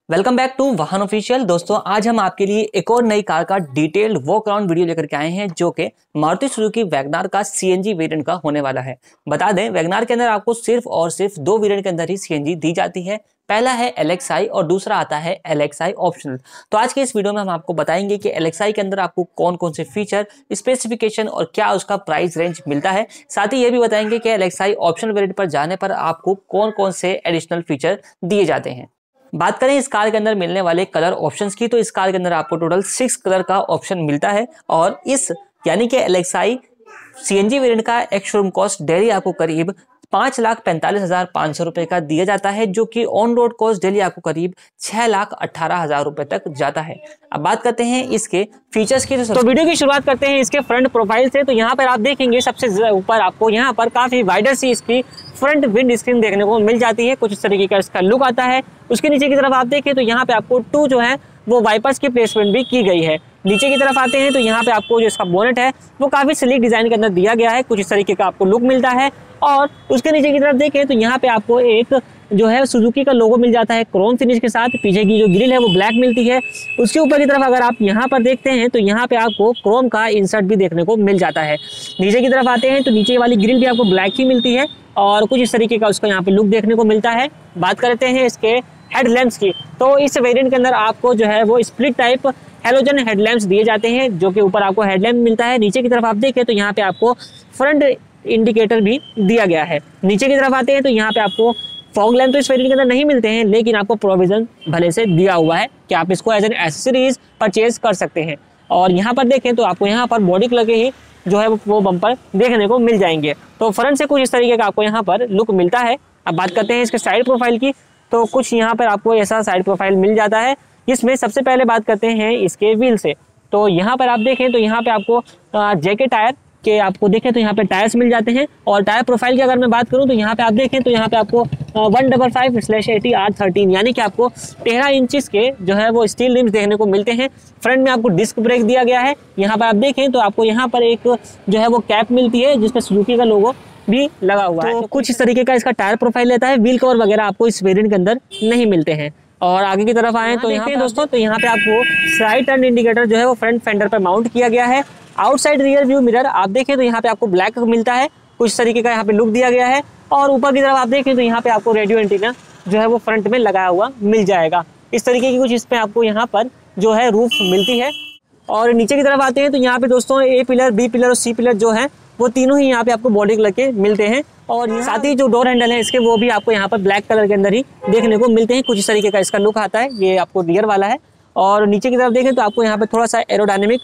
Welcome back to वाहन official. दोस्तों आज हम आपके लिए एक और नई कार का डिटेल्ड वॉक अराउंड वीडियो लेकर के आए हैं जो कि मारुति सुजुकी वैगनार का सीएनजी वेरिएंट का होने वाला है। बता दें वैगनार के अंदर आपको सिर्फ और सिर्फ दो वेरिएंट के अंदर ही सीएनजी दी जाती है। पहला है LXi और दूसरा आता है LXi ऑप्शनल। तो आज के इस वीडियो में हम आपको बताएंगे कि LXi के अंदर आपको कौन कौन से फीचर, स्पेसिफिकेशन और क्या उसका प्राइस रेंज मिलता है। साथ ही ये भी बताएंगे कि LXi ऑप्शनल वेरिएंट पर जाने पर आपको कौन कौन से एडिशनल फीचर दिए जाते हैं। बात करें इस कार के अंदर मिलने वाले कलर ऑप्शंस की, तो इस कार के अंदर आपको टोटल 6 कलर का ऑप्शन मिलता है और इस यानी कि LXi सीएनजी वेरिएंट का एक्स शोरूम कॉस्ट डेली आपको करीब 5,45,500 रुपए का दिया जाता है, जो कि ऑन रोड कॉस्ट डेली आपको करीब 6,18,000 रुपए तक जाता है। अब बात करते हैं इसके फीचर्स की। तो वीडियो की शुरुआत करते हैं इसके फ्रंट प्रोफाइल से। तो यहाँ पर आप देखेंगे सबसे ऊपर आपको यहाँ पर काफी वाइडर सी इसकी फ्रंट विंड स्क्रीन देखने को मिल जाती है। कुछ इस तरीके का इसका लुक आता है। उसके नीचे की तरफ आप देखें तो यहाँ पे आपको 2 जो है वो वाइपर्स की प्लेसमेंट भी की गई है। नीचे की तरफ आते हैं तो यहाँ पे आपको जो इसका बोनेट है वो काफी स्लीक डिजाइन के अंदर दिया गया है। कुछ इस तरीके का आपको लुक मिलता है और उसके नीचे की तरफ देखें तो यहाँ पे आपको एक जो है सुजुकी का लोगो मिल जाता है क्रोम फिनिश के साथ। पीछे की जो ग्रिल है वो ब्लैक मिलती है। उसके ऊपर की तरफ अगर आप यहाँ पर देखते हैं तो यहाँ पे आपको क्रोम का इंसर्ट भी देखने को मिल जाता है। नीचे की तरफ आते हैं तो नीचे वाली ग्रिल भी आपको ब्लैक ही मिलती है और कुछ इस तरीके का उसका यहाँ पे लुक देखने को मिलता है। बात करते हैं इसके हेडलैम्प्स की, तो इस वेरिएंट के अंदर आपको जो है वो स्प्लिट टाइप हेलोजन हेडलैम्प्स दिए जाते हैं, जो कि ऊपर आपको हेडलैम्प मिलता है। नीचे की तरफ आप देखें तो यहाँ पे आपको फ्रंट इंडिकेटर भी दिया गया है। नीचे की तरफ आते हैं तो यहाँ पे आपको फॉग लैम्प तो इस वेरिएंट के अंदर नहीं मिलते हैं, लेकिन आपको प्रोविजन भले से दिया हुआ है कि आप इसको एज एन एसेसरीज परचेज कर सकते हैं। और यहाँ पर देखें तो आपको यहाँ पर बॉडी कलर के ही जो है वो बम्पर देखने को मिल जाएंगे। तो फ्रंट से कुछ इस तरीके का आपको यहाँ पर लुक मिलता है। अब बात करते हैं इसके साइड प्रोफाइल की, तो कुछ यहाँ पर आपको ऐसा साइड प्रोफाइल मिल जाता है। इसमें सबसे पहले बात करते हैं इसके व्हील से। तो यहाँ पर आप देखें तो यहाँ पे आपको जेके टायर के आपको देखें तो यहाँ पे टायर्स मिल जाते हैं। और टायर प्रोफाइल की अगर मैं बात करूँ तो यहाँ पे आप देखें तो यहाँ पे आपको 155/80R13 यानी कि आपको 13 इंचेस के जो है वो स्टील रिम्स देखने को मिलते हैं। फ्रंट में आपको डिस्क ब्रेक दिया गया है। यहाँ पर आप देखें तो आपको यहाँ पर एक जो है वो कैप मिलती है जिसमें सुजुकी का लोगो भी लगा हुआ है। तो कुछ इस तरीके का इसका टायर प्रोफाइल रहता है। व्हील कवर वगैरह आपको इस वेरिएंट के अंदर नहीं मिलते हैं। और आगे की तरफ आए तो यहाँ पे दोस्तों तो यहाँ पे आपको साइड टर्न इंडिकेटर जो है वो फ्रंट फेंडर पर माउंट किया गया है। आउटसाइड रियर व्यू मिरर आप देखें तो यहाँ पे आपको ब्लैक मिलता है। कुछ तरीके का यहाँ पे लुक दिया गया है। और ऊपर की तरफ आप देखें तो यहाँ पे आपको रेडियो एंटीना जो है वो फ्रंट में लगाया हुआ मिल जाएगा। इस तरीके की कुछ इसमें आपको यहाँ पर जो है रूफ मिलती है। और नीचे की तरफ आते हैं तो यहाँ पे दोस्तों A पिलर, B पिलर और C पिलर जो है वो तीनों ही यहाँ पे आपको बॉडी कलर के मिलते हैं। और साथ ही जो डोर हैंडल है इसके वो भी आपको यहाँ पर ब्लैक कलर के अंदर ही देखने को मिलते हैं। कुछ इस तरीके का इसका लुक आता है। ये आपको रियर वाला है। और नीचे की तरफ देखें तो आपको यहाँ पे थोड़ा सा एरोडायनेमिक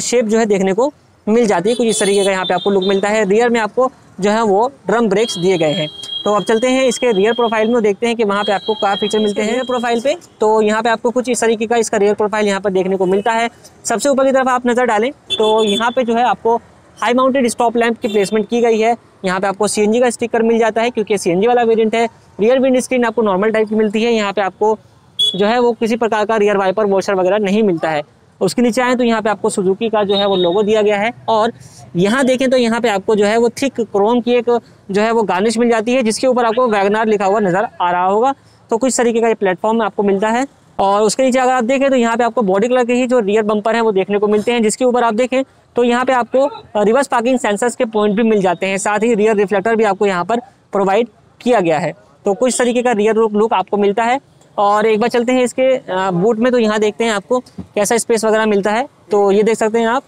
शेप जो है देखने को मिल जाती है। कुछ इस तरीके का यहाँ पे आपको लुक मिलता है। रियर में आपको जो है वो ड्रम ब्रेक्स दिए गए हैं। तो अब चलते हैं इसके रियर प्रोफाइल में, देखते हैं कि वहाँ पे आपको क्या फीचर मिलते हैं प्रोफाइल पे। तो यहाँ पे आपको कुछ इस तरीके का इसका रियर प्रोफाइल यहाँ पर देखने को मिलता है। सबसे ऊपर की तरफ आप नजर डालें तो यहाँ पे जो है आपको हाई माउंटेड स्टॉप लैंप की प्लेसमेंट की गई है। यहाँ पे आपको सीएनजी का स्टिकर मिल जाता है क्योंकि सीएनजी वाला वेरिएंट है। रियर विंड स्क्रीन आपको नॉर्मल टाइप की मिलती है। यहाँ पे आपको जो है वो किसी प्रकार का रियर वाइपर वॉशर वगैरह नहीं मिलता है। उसके नीचे आए तो यहाँ पे आपको सुजुकी का जो है वो लोगो दिया गया है। और यहाँ देखें तो यहाँ पे आपको जो है वो थिक क्रोम की एक जो है वो गार्निश मिल जाती है जिसके ऊपर आपको वैगनार लिखा हुआ नजर आ रहा होगा। तो कुछ तरीके का ये प्लेटफॉर्म आपको मिलता है। और उसके नीचे अगर आप देखें तो यहाँ पे आपको बॉडी कलर के ही जो रियर बम्पर है वो देखने को मिलते हैं, जिसके ऊपर आप देखें तो यहाँ पे आपको रिवर्स पार्किंग सेंसर्स के पॉइंट भी मिल जाते हैं। साथ ही रियर रिफ्लेक्टर भी आपको यहाँ पर प्रोवाइड किया गया है। तो कुछ तरीके का रियर लुक आपको मिलता है। और एक बार चलते हैं इसके बूट में, तो यहाँ देखते हैं आपको कैसा स्पेस वगैरह मिलता है। तो ये देख सकते हैं आप।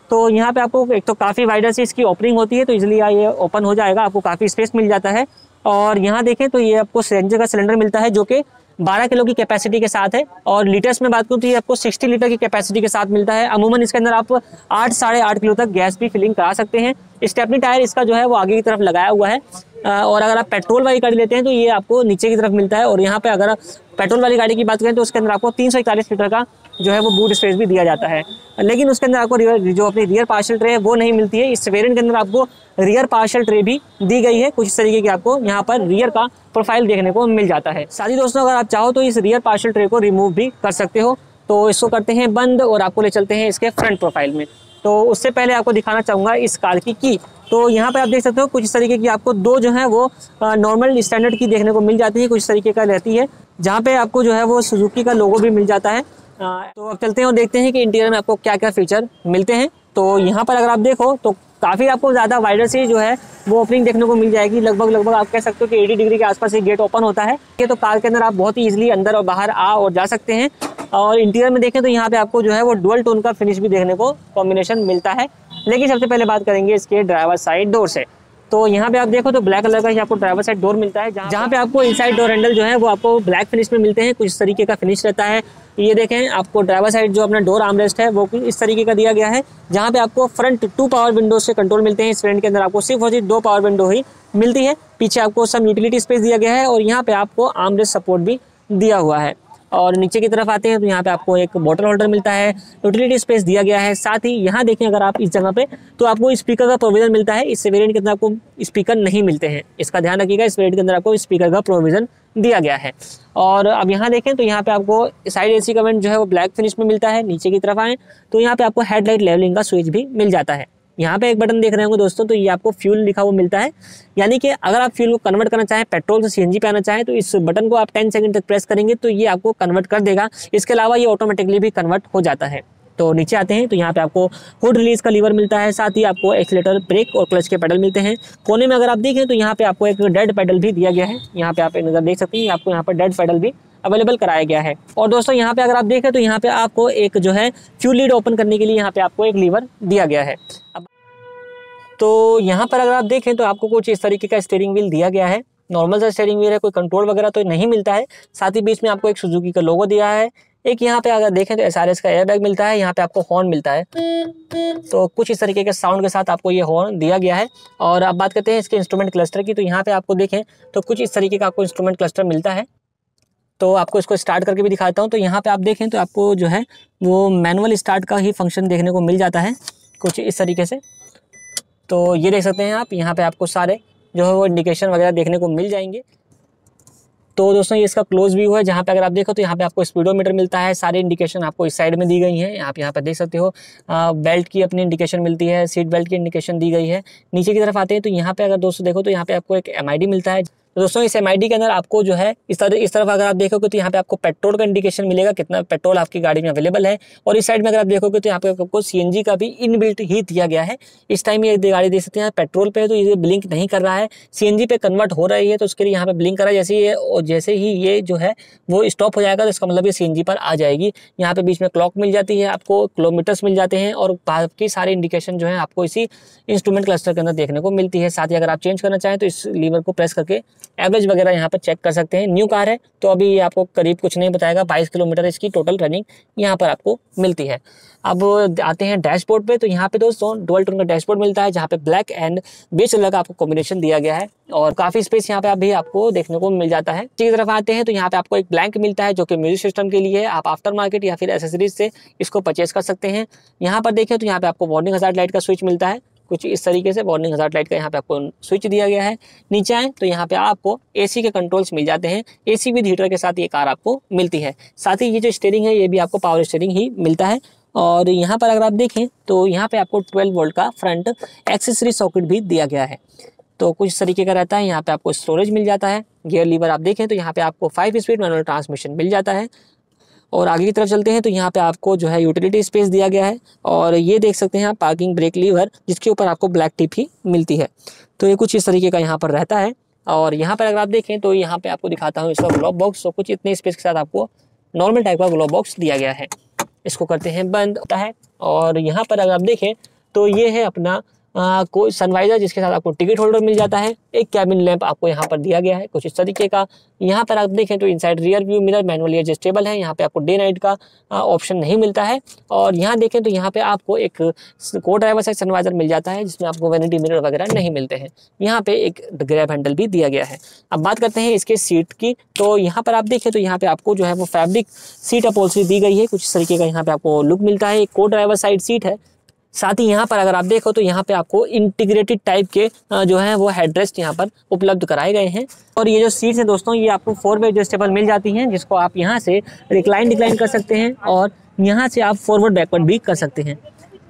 तो यहाँ पे आपको एक तो काफ़ी वाइडर से इसकी ओपनिंग होती है, तो इसलिए ये ओपन हो जाएगा, आपको काफ़ी स्पेस मिल जाता है। और यहाँ देखें तो ये आपको सीएनजी का सिलेंडर मिलता है जो कि 12 किलो की कैपेसिटी के साथ है। और लीटर्स में बात करूँ तो ये आपको 60 लीटर की कैपेसिटी के साथ मिलता है। अमूमन इसके अंदर आप 8 साढ़े 8 किलो तक गैस भी फिलिंग करा सकते हैं। स्टेपनी टायर इसका जो है वो आगे की तरफ लगाया हुआ है। और अगर आप पेट्रोल वाली गाड़ी लेते हैं तो ये आपको नीचे की तरफ मिलता है। और यहाँ पे अगर आप पेट्रोल वाली गाड़ी की बात करें तो उसके अंदर आपको 341 लीटर का जो है वो बूट स्पेस भी दिया जाता है। लेकिन उसके अंदर आपको जो अपनी रियर पार्शल ट्रे है वो नहीं मिलती है। इस वेरिएंट के अंदर आपको रियर पार्शल ट्रे भी दी गई है। कुछ इस तरीके की आपको यहाँ पर रियर का प्रोफाइल देखने को मिल जाता है। साथ ही दोस्तों अगर आप चाहो तो इस रियर पार्शल ट्रे को रिमूव भी कर सकते हो। तो इसको करते हैं बंद और आपको ले चलते हैं इसके फ्रंट प्रोफाइल में। तो उससे पहले आपको दिखाना चाहूँगा इस कार की। तो यहाँ पे आप देख सकते हो कुछ इस तरीके की आपको दो जो है वो नॉर्मल स्टैंडर्ड की देखने को मिल जाती है, कुछ तरीके का रहती है, जहाँ पे आपको जो है वो सुजुकी का लोगो भी मिल जाता है। तो अब चलते हैं और देखते हैं कि इंटीरियर में आपको क्या क्या फीचर मिलते हैं। तो यहाँ पर अगर आप देखो तो काफ़ी आपको ज़्यादा वाइडर से जो है वो ओपनिंग देखने को मिल जाएगी। लगभग आप कह सकते हो कि 80 डिग्री के आसपास ये गेट ओपन होता है। ये तो कार के अंदर आप बहुत ही ईजिली अंदर और बाहर आ और जा सकते हैं। और इंटीरियर में देखें तो यहाँ पे आपको जो है वो डुअल टोन का फिनिश भी देखने को कॉम्बिनेशन मिलता है। लेकिन सबसे पहले बात करेंगे इसके ड्राइवर साइड डोर से। तो यहाँ पे आप देखो तो ब्लैक कलर का ही आपको ड्राइवर साइड डोर मिलता है, जहाँ पे आपको इनसाइड डोर हैंडल जो है वो आपको ब्लैक फिनिश में मिलते हैं। कुछ इस तरीके का फिनिश रहता है। ये देखें आपको ड्राइवर साइड जो अपना डोर आर्मरेस्ट है वो इस तरीके का दिया गया है, जहाँ पे आपको फ्रंट 2 पावर विंडो से कंट्रोल मिलते हैं। इस वेरिएंट के अंदर आपको सिर्फ और सिर्फ 2 पावर विंडो ही मिलती है। पीछे आपको सब यूटिलिटी स्पेस दिया गया है और यहाँ पे आपको आर्मरेस्ट सपोर्ट भी दिया हुआ है। और नीचे की तरफ आते हैं तो यहाँ पे आपको एक बॉटल होल्डर मिलता है, यूटिलिटी स्पेस दिया गया है। साथ ही यहाँ देखें अगर आप इस जगह पे तो आपको स्पीकर का प्रोविजन मिलता है। इस वेरिएंट के अंदर आपको स्पीकर नहीं मिलते हैं, इसका ध्यान रखिएगा। इस वेरिएंट के अंदर आपको स्पीकर का प्रोविजन दिया गया है। और अब यहाँ देखें तो यहाँ पे आपको साइड एसी का वेंट जो है वो ब्लैक फिनिश में मिलता है। नीचे की तरफ आएँ तो यहाँ पे आपको हेडलाइट लेवलिंग का स्विच भी मिल जाता है। यहाँ पे एक बटन देख रहे होंगे दोस्तों, तो ये आपको फ्यूल लिखा हुआ मिलता है, यानी कि अगर आप फ्यूल को कन्वर्ट करना चाहें, पेट्रोल से सीएनजी पे आना चाहें, तो इस बटन को आप 10 सेकंड तक प्रेस करेंगे तो ये आपको कन्वर्ट कर देगा। इसके अलावा ये ऑटोमेटिकली भी कन्वर्ट हो जाता है। तो नीचे आते हैं तो यहाँ पे आपको हुड रिलीज का लीवर मिलता है। साथ ही आपको एक्सीलेटर, ब्रेक और क्लच के पेडल मिलते हैं। कोने में अगर आप देखें तो यहाँ पे आपको एक डेड पेडल भी दिया गया है। यहाँ पे आप एक नज़र देख सकते हैं, आपको यहाँ पर डेड पेडल भी अवेलेबल कराया गया है। और दोस्तों यहाँ पे अगर आप देखें तो यहाँ पे आपको एक जो है फ्यूल लीड ओपन करने के लिए यहाँ पे आपको एक लीवर दिया गया है। तो यहाँ पर अगर आप देखें तो आपको कुछ इस तरीके का स्टीयरिंग व्हील दिया गया है। नॉर्मल सा स्टीयरिंग व्हील है, कोई कंट्रोल वगैरह तो नहीं मिलता है। साथ ही बीच में आपको एक सुजुकी का लोगो दिया है। एक यहाँ पे अगर देखें तो SRS का एयरबैग मिलता है। यहाँ पे आपको हॉर्न मिलता है, तो कुछ इस तरीके के साउंड के साथ आपको ये हॉर्न दिया गया है। और अब बात करते हैं इसके इंस्ट्रूमेंट क्लस्टर की। तो यहाँ पे आपको देखें तो कुछ इस तरीके का आपको इंस्ट्रूमेंट क्लस्टर मिलता है। तो आपको इसको स्टार्ट करके भी दिखाता हूँ। तो यहाँ पे आप देखें तो आपको जो है वो मैनुअल स्टार्ट का ही फंक्शन देखने को मिल जाता है कुछ इस तरीके से। तो ये देख सकते हैं आप, यहाँ पे आपको सारे जो है वो इंडिकेशन वगैरह देखने को मिल जाएंगे। तो दोस्तों ये इसका क्लोज व्यू है, जहाँ पे अगर आप देखो तो यहाँ पे आपको स्पीडोमीटर मिलता है। सारे इंडिकेशन आपको इस साइड में दी गई हैं। आप यहाँ पे देख सकते हो बेल्ट की अपनी इंडिकेशन मिलती है, सीट बेल्ट की इंडिकेशन दी गई है। नीचे की तरफ आते हैं तो यहाँ पे अगर दोस्तों देखो तो यहाँ पे आपको एक MID मिलता है। तो दोस्तों इस MID के अंदर आपको जो है इस तरफ अगर आप देखोगे तो यहाँ पे आपको पेट्रोल का इंडिकेशन मिलेगा, कितना पेट्रोल आपकी गाड़ी में अवेलेबल है। और इस साइड में अगर आप देखोगे तो यहाँ पे आपको CNG का भी इनबिल्ट ही दिया गया है। इस टाइम ये गाड़ी देख सकते हैं पेट्रोल पे है तो ये ब्लिंक नहीं कर रहा है, CNG पे कन्वर्ट हो रही है तो उसके लिए यहाँ पे ब्लिंक कर रहा है। जैसे ही ये जो है वो स्टॉप हो जाएगा तो इसका मतलब ये CNG पर आ जाएगी। यहाँ पे बीच में क्लॉक मिल जाती है, आपको किलोमीटर्स मिल जाते हैं और बाकी सारे इंडिकेशन जो है आपको इसी इंस्ट्रूमेंट क्लस्टर के अंदर देखने को मिलती है। साथ ही अगर आप चेंज करना चाहें तो इस लीवर को प्रेस करके एवरेज वगैरह यहाँ पर चेक कर सकते हैं। न्यू कार है तो अभी आपको करीब कुछ नहीं बताएगा, 22 किलोमीटर इसकी टोटल रनिंग यहाँ पर आपको मिलती है। अब आते हैं डैशबोर्ड पे। तो यहाँ पे दोस्तों डुअल टोन का डैशबोर्ड मिलता है, जहाँ पे ब्लैक एंड बेज कलर का आपको कॉम्बिनेशन दिया गया है और काफी स्पेस यहाँ पे अभी आपको देखने को मिल जाता है। की तरफ आते हैं तो यहाँ पे आपको एक ब्लैंक मिलता है जो कि म्यूजिक सिस्टम के लिए है। आप आफ्टर मार्केट या फिर एसेसरीज से इसको परचेज कर सकते हैं। यहाँ पर देखें तो यहाँ पे आपको वार्निंग हजार्ड लाइट का स्विच मिलता है, कुछ इस तरीके से वार्निंग हजार्ड लाइट का यहाँ पे आपको स्विच दिया गया है। नीचे आए तो यहाँ पे आपको AC के कंट्रोल्स मिल जाते हैं। AC विद हीटर के साथ ये कार आपको मिलती है। साथ ही ये जो स्टीयरिंग है ये भी आपको पावर स्टीयरिंग ही मिलता है। और यहाँ पर अगर आप देखें तो यहाँ पे आपको 12 वोल्ट का फ्रंट एक्सेसरी सॉकेट भी दिया गया है। तो कुछ तरीके का रहता है। यहाँ पे आपको स्टोरेज मिल जाता है। गियर लीवर आप देखें तो यहाँ पे आपको 5 स्पीड मैनुअल ट्रांसमिशन मिल जाता है। और आगे की तरफ चलते हैं तो यहाँ पे आपको जो है यूटिलिटी स्पेस दिया गया है। और ये देख सकते हैं आप पार्किंग ब्रेक लीवर, जिसके ऊपर आपको ब्लैक टिप ही मिलती है। तो ये कुछ इस तरीके का यहाँ पर रहता है। और यहाँ पर अगर आप देखें तो यहाँ पे आपको दिखाता हूँ इसका ग्लोब बॉक्स। तो कुछ इतने स्पेस के साथ आपको नॉर्मल टाइप का ग्लोब बॉक्स दिया गया है। इसको करते हैं बंद होता है। और यहाँ पर अगर आप देखें तो ये है अपना कोई सनवाइजर, जिसके साथ आपको टिकट होल्डर मिल जाता है। एक कैबिन लैंप आपको यहाँ पर दिया गया है कुछ इस तरीके का। यहाँ पर आप देखें तो inside rear view mirror manually adjustable है। यहाँ पे आपको डे नाइट का ऑप्शन नहीं मिलता है। और यहाँ देखें तो यहाँ पे आपको एक को ड्राइवर साइड सनवाइजर मिल जाता है, जिसमें आपको वैनिटी मिरर वगैरह नहीं मिलते हैं। यहाँ पे एक ग्रैब हैंडल भी दिया गया है। अब बात करते हैं इसके सीट की। तो यहाँ पर आप देखें तो यहाँ पे आपको जो है वो फैब्रिक सीट अपॉल्स्ट्री दी गई है, कुछ इस तरीके का यहाँ पे आपको लुक मिलता है। एक को ड्राइवर साइड सीट है। साथ ही यहाँ पर अगर आप देखो तो यहाँ पे आपको इंटीग्रेटेड टाइप के जो है वो हेडरेस्ट यहाँ पर उपलब्ध कराए गए हैं। और ये जो सीट्स हैं दोस्तों ये आपको 4 वे एडजस्टेबल मिल जाती हैं, जिसको आप यहाँ से रिक्लाइन डिक्लाइन कर सकते हैं और यहाँ से आप फॉरवर्ड बैकवर्ड भी कर सकते हैं।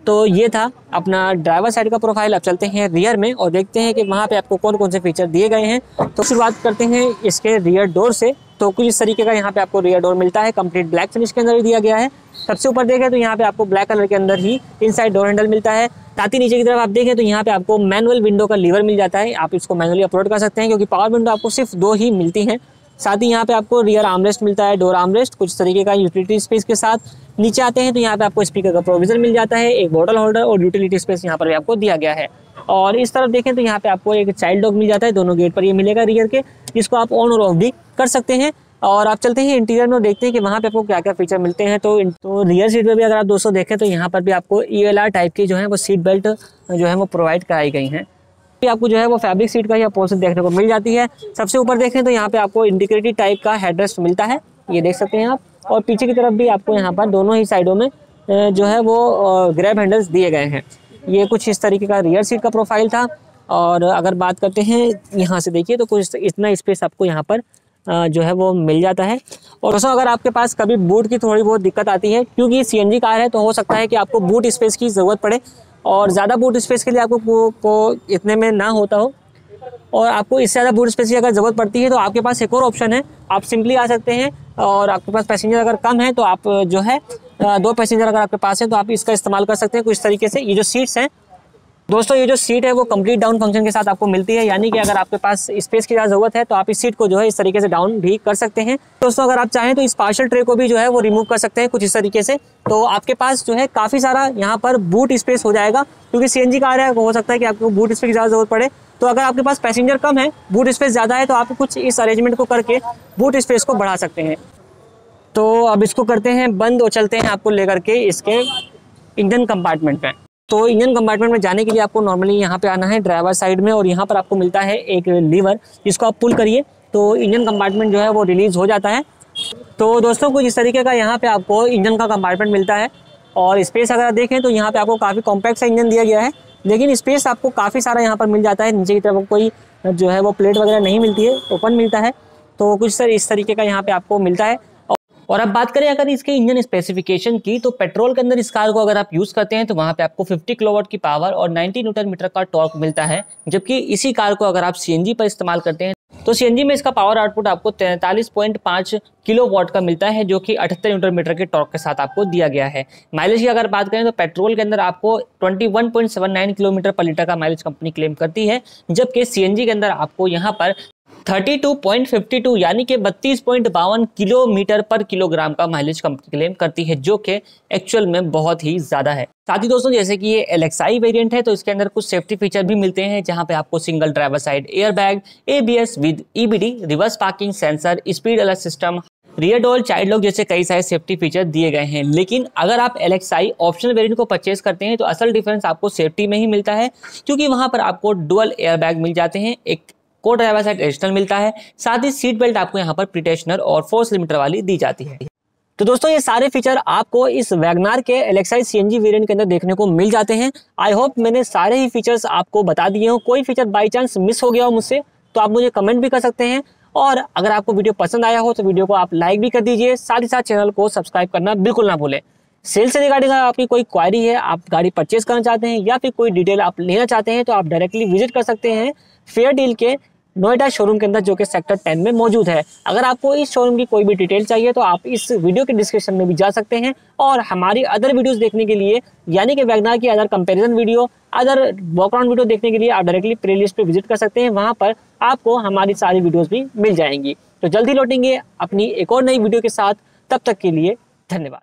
तो ये था अपना ड्राइवर साइड का प्रोफाइल। अब चलते हैं रियर में और देखते हैं कि वहाँ पे आपको कौन कौन से फीचर दिए गए हैं। तो शुरुआत करते हैं इसके रियर डोर से। तो कुछ इस तरीके का यहाँ पे आपको रियर डोर मिलता है, कंप्लीट ब्लैक फिनिश के अंदर ही दिया गया है। सबसे ऊपर देखें तो यहाँ पे आपको ब्लैक कलर के अंदर ही इनसाइड डोर हैंडल मिलता है। साथ ही नीचे की तरफ आप देखें तो यहाँ पे आपको मैनुअल विंडो का लीवर मिल जाता है, आप इसको मैनुअली अपलोड कर सकते हैं क्योंकि पावर विंडो आपको सिर्फ 2 ही मिलती हैं। साथ ही यहाँ पे आपको रियर आर्मरेस्ट मिलता है, डोर आर्मरेस्ट कुछ तरीके का यूटिलिटी स्पेस के साथ। नीचे आते हैं तो यहाँ पे आपको स्पीकर का प्रोविजन मिल जाता है, एक बॉटल होल्डर और यूटिलिटी स्पेस यहाँ पर भी आपको दिया गया है। और इस तरफ देखें तो यहाँ पे आपको एक चाइल्ड लॉक मिल जाता है, दोनों गेट पर ये मिलेगा रियर के, जिसको आप ऑन और ऑफ भी कर सकते हैं। और आप चलते हैं इंटीरियर में, देखते हैं कि वहाँ पे आपको क्या क्या फीचर मिलते हैं। तो रियर सीट पे भी अगर आप दोस्तों देखें तो यहाँ पर भी आपको ELR टाइप की जो है वो सीट बेल्ट जो है वो प्रोवाइड कराई गई हैं। आपको जो है वो फैब्रिक सीट का ही अपोजिट देखने को मिल जाती है। सबसे ऊपर देखें तो यहाँ पे आपको इंडिकेटिव टाइप का हेडरेस्ट मिलता है, ये देख सकते हैं आप। और पीछे की तरफ भी आपको यहाँ पर दोनों ही साइडों में जो है वो ग्रैब हैंडल्स दिए गए हैं। ये कुछ इस तरीके का रियर सीट का प्रोफाइल था। और अगर बात करते हैं यहाँ से देखिए तो कुछ इतना स्पेस आपको यहाँ पर जो है वो मिल जाता है। और दोस्तों अगर आपके पास कभी बूट की थोड़ी बहुत दिक्कत आती है, क्योंकि CNG कार है, तो हो सकता है कि आपको बूट स्पेस की ज़रूरत पड़े और ज़्यादा बूट स्पेस के लिए आपको को इतने में ना होता हो और आपको इससे ज़्यादा बूट स्पेस की अगर ज़रूरत पड़ती है तो आपके पास एक और ऑप्शन है, आप सिंपली आ सकते हैं। और आपके पास पैसेंजर अगर कम है तो आप जो है 2 पैसेंजर अगर आपके पास है तो आप इसका इस्तेमाल कर सकते हैं कुछ तरीके से। ये जो सीट्स हैं दोस्तों, ये जो सीट है वो कंप्लीट डाउन फंक्शन के साथ आपको मिलती है, यानी कि अगर आपके पास स्पेस की ज़्यादा ज़रूरत है तो आप इस सीट को जो है इस तरीके से डाउन भी कर सकते हैं। दोस्तों अगर आप चाहें तो इस पार्शल ट्रे को भी जो है वो रिमूव कर सकते हैं कुछ इस तरीके से। तो आपके पास जो है काफ़ी सारा यहाँ पर बूट स्पेस हो जाएगा, क्योंकि CNG कार है, हो सकता है कि आपको बूट स्पेस की ज़्यादा ज़रूरत पड़े। तो अगर आपके पास पैसेंजर कम है, बूट स्पेस ज़्यादा है, तो आप कुछ इस अरेंजमेंट को करके बूट स्पेस को बढ़ा सकते हैं। तो अब इसको करते हैं बंद और चलते हैं आपको लेकर के इसके इंजन कंपार्टमेंट में। तो इंजन कंपार्टमेंट में जाने के लिए आपको नॉर्मली यहाँ पे आना है ड्राइवर साइड में और यहाँ पर आपको मिलता है एक लीवर, जिसको आप पुल करिए तो इंजन कंपार्टमेंट जो है वो रिलीज़ हो जाता है। तो दोस्तों कुछ इस तरीके का यहाँ पे आपको इंजन का कंपार्टमेंट मिलता है। और स्पेस अगर देखें तो यहाँ पे आपको काफ़ी कॉम्पैक्ट सा इंजन दिया गया है, लेकिन स्पेस आपको काफ़ी सारा यहाँ पर मिल जाता है। नीचे की तरफ कोई जो है वो प्लेट वगैरह नहीं मिलती है, ओपन मिलता है। तो कुछ सर इस तरीके का यहाँ पे आपको मिलता है। और अब बात करें अगर इसके इंजन स्पेसिफिकेशन की, तो पेट्रोल के अंदर इस कार को अगर आप यूज़ करते हैं तो वहाँ पे आपको 50 किलोवाट की पावर और 90 न्यूटन मीटर का टॉर्क मिलता है। जबकि इसी कार को अगर आप CNG पर इस्तेमाल करते हैं तो CNG में इसका पावर आउटपुट आपको 43.5 किलोवाट का मिलता है, जो कि 78 न्यूटन मीटर के टॉर्क के साथ आपको दिया गया है। माइलेज की अगर बात करें तो पेट्रोल के अंदर आपको 21.79 किलोमीटर पर लीटर का माइलेज कंपनी क्लेम करती है, जबकि CNG के अंदर आपको यहाँ पर 32.52 यानी कि 32.52 किलोमीटर पर किलोग्राम का माइलेज कंपनी क्लेम करती है, जो कि एक्चुअल में बहुत ही ज़्यादा है। साथ ही दोस्तों जैसे कि ये LXI वेरिएंट है तो इसके अंदर कुछ सेफ्टी फीचर भी मिलते हैं, जहां पे आपको single driver side airbag, ABS with EBD, reverse parking sensor, speed alert system, rear door, child lock जैसे कई सारे सेफ्टी फीचर दिए गए हैं। लेकिन अगर आप LXI ऑप्शनल वेरिएंट को परचेज करते हैं तो असल डिफरेंस आपको सेफ्टी में ही मिलता है, क्योंकि वहां पर आपको डुअल एयरबैग मिल जाते हैं, एक को ड्राइवर साइड एडिशनल मिलता है, साथ ही सीट बेल्ट आपको यहाँ पर प्रिटेशनर और फोर्स लिमिटर वाली दी जाती है। तो दोस्तों ये सारे फीचर आपको इस वैगनार के LXI CNG वेरिएंट के अंदर देखने को मिल जाते हैं। आई होप मैंने सारे ही फीचर्स आपको बता दिए हो। कोई फीचर बाई चांस मिस हो गया हो मुझसे तो आप मुझे कमेंट भी कर सकते हैं। और अगर आपको वीडियो पसंद आया हो तो वीडियो को आप लाइक भी कर दीजिए, साथ ही साथ चैनल को सब्सक्राइब करना बिल्कुल ना भूलें। सेल से रिगार्डिंग आपकी कोई क्वायरी है, आप गाड़ी परचेज करना चाहते हैं या फिर कोई डिटेल आप लेना चाहते हैं तो आप डायरेक्टली विजिट कर सकते हैं फेयर डील के नोएडा शोरूम के अंदर, जो कि सेक्टर 10 में मौजूद है। अगर आपको इस शोरूम की कोई भी डिटेल चाहिए तो आप इस वीडियो के डिस्क्रिप्शन में भी जा सकते हैं। और हमारी अदर वीडियोस देखने के लिए, यानी कि वैगनार की other comparison video, other walkaround video देखने के लिए आप डायरेक्टली प्लेलिस्ट पे विजिट कर सकते हैं। वहां पर आपको हमारी सारी वीडियोस भी मिल जाएंगी। तो जल्दी लौटेंगे अपनी एक और नई वीडियो के साथ, तब तक के लिए धन्यवाद।